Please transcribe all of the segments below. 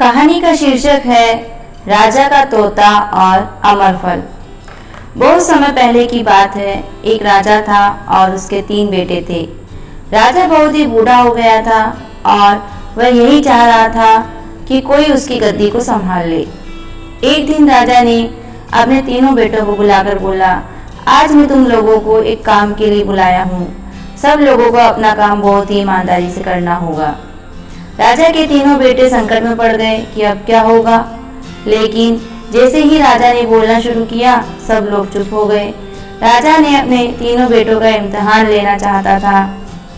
कहानी का शीर्षक है राजा का तोता और अमर फल। बहुत समय पहले की बात है। एक राजा था और उसके 3 बेटे थे। राजा बहुत ही बूढ़ा हो गया था और वह यही चाह रहा था कि कोई उसकी गद्दी को संभाल ले। एक दिन राजा ने अपने तीनों बेटों को बुलाकर बोला, आज मैं तुम लोगों को एक काम के लिए बुलाया हूँ। सब लोगों को अपना काम बहुत ही ईमानदारी से करना होगा। राजा के तीनों बेटे संकट में पड़ गए कि अब क्या होगा, लेकिन जैसे ही राजा ने बोलना शुरू किया सब लोग चुप हो गए। राजा ने अपने तीनों बेटों का इम्तिहान लेना चाहता था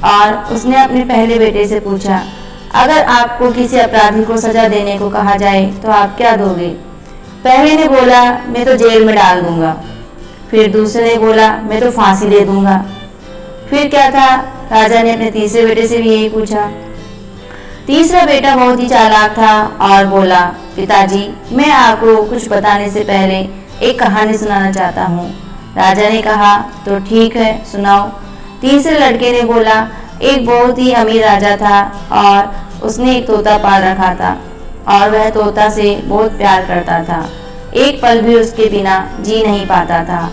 और उसने अपने पहले बेटे से पूछा, अगर आपको किसी अपराधी को सजा देने को कहा जाए तो आप क्या दोगे? पहले ने बोला, मैं तो जेल में डाल दूंगा। फिर दूसरे ने बोला, मैं तो फांसी दे दूंगा। फिर क्या था, राजा ने अपने तीसरे बेटे से भी यही पूछा। तीसरा बेटा बहुत ही चालाक था और बोला, पिताजी मैं आपको कुछ बताने से पहले एक कहानी सुनाना चाहता हूँ। राजा ने कहा, तो ठीक है सुनाओ। तीसरे लड़के ने बोला, एक बहुत ही अमीर राजा था और उसने एक तोता पाल रखा था और वह तोता से बहुत प्यार करता था। एक पल भी उसके बिना जी नहीं पाता था।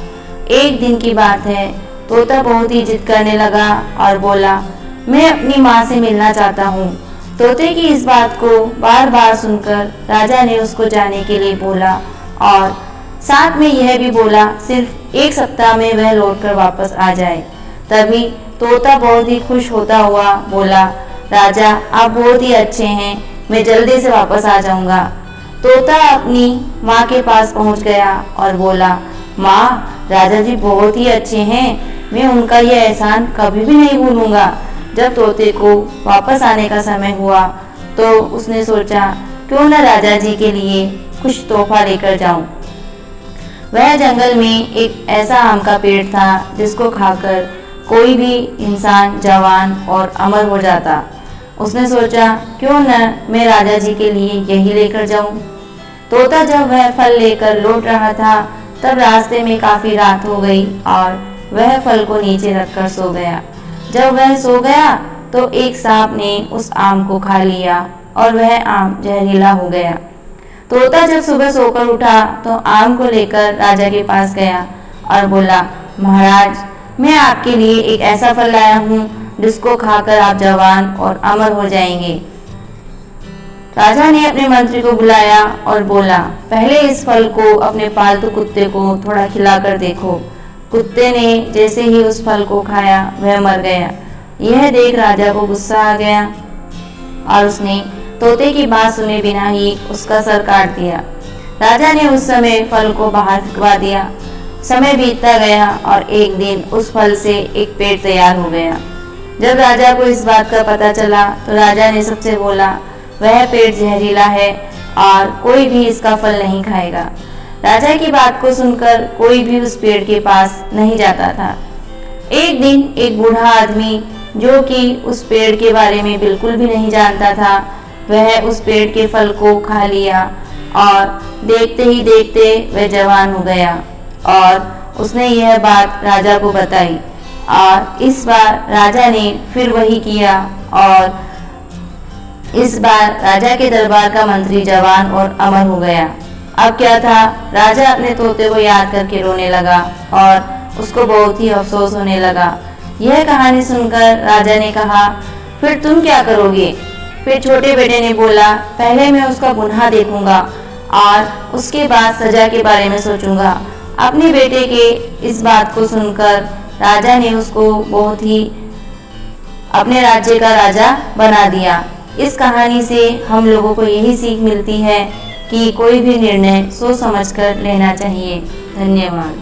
एक दिन की बात है, तोता बहुत ही जिद करने लगा और बोला, मैं अपनी माँ से मिलना चाहता हूँ। तोते की इस बात को बार बार सुनकर राजा ने उसको जाने के लिए बोला और साथ में यह भी बोला सिर्फ 1 सप्ताह में वह लौटकर वापस आ जाए। तभी तोता बहुत ही खुश होता हुआ बोला, राजा आप बहुत ही अच्छे हैं, मैं जल्दी से वापस आ जाऊंगा। तोता अपनी माँ के पास पहुँच गया और बोला, माँ राजा जी बहुत ही अच्छे हैं, मैं उनका यह एहसान कभी भी नहीं भूलूंगा। जब तोते को वापस आने का समय हुआ तो उसने सोचा, क्यों न राजा जी के लिए कुछ तोहफा लेकर जाऊं। वह जंगल में एक ऐसा आम का पेड़ था जिसको खाकर कोई भी इंसान जवान और अमर हो जाता। उसने सोचा, क्यों न मैं राजा जी के लिए यही लेकर जाऊं। तोता जब वह फल लेकर लौट रहा था तब रास्ते में काफी रात हो गई और वह फल को नीचे रखकर सो गया। जब वह सो गया तो एक सांप ने उस आम को खा लिया और वह आम जहरीला हो गया। तोता जब सुबह सोकर उठा तो आम को लेकर राजा के पास गया और बोला, महाराज मैं आपके लिए एक ऐसा फल लाया हूँ जिसको खाकर आप जवान और अमर हो जाएंगे। राजा ने अपने मंत्री को बुलाया और बोला, पहले इस फल को अपने पालतू कुत्ते को थोड़ा खिलाकर देखो। कुत्ते ने जैसे ही उस फल को खाया वह मर गया। यह देख राजा को गुस्सा आ गया और उसने तोते की बात सुने बिना ही उसका सर काट दिया। राजा ने उस समय फल को बाहर फेंकवा दिया। समय बीतता गया और एक दिन उस फल से एक पेड़ तैयार हो गया। जब राजा को इस बात का पता चला तो राजा ने सबसे बोला, वह पेड़ जहरीला है और कोई भी इसका फल नहीं खाएगा। राजा की बात को सुनकर कोई भी उस पेड़ के पास नहीं जाता था। एक दिन एक बूढ़ा आदमी जो कि उस पेड़ के बारे में बिल्कुल भी नहीं जानता था, वह उस पेड़ के फल को खा लिया और देखते ही देखते वह जवान हो गया और उसने यह बात राजा को बताई और इस बार राजा ने फिर वही किया और इस बार राजा के दरबार का मंत्री जवान और अमर हो गया। अब क्या था, राजा अपने तोते को याद करके रोने लगा और उसको बहुत ही अफसोस होने लगा। यह कहानी सुनकर राजा ने कहा, फिर तुम क्या करोगे? फिर छोटे बेटे ने बोला, पहले मैं उसका गुनाह देखूंगा और उसके बाद सजा के बारे में सोचूंगा। अपने बेटे के इस बात को सुनकर राजा ने उसको बहुत ही अपने राज्य का राजा बना दिया। इस कहानी से हम लोगों को यही सीख मिलती है कि कोई भी निर्णय सोच समझकर लेना चाहिए। धन्यवाद।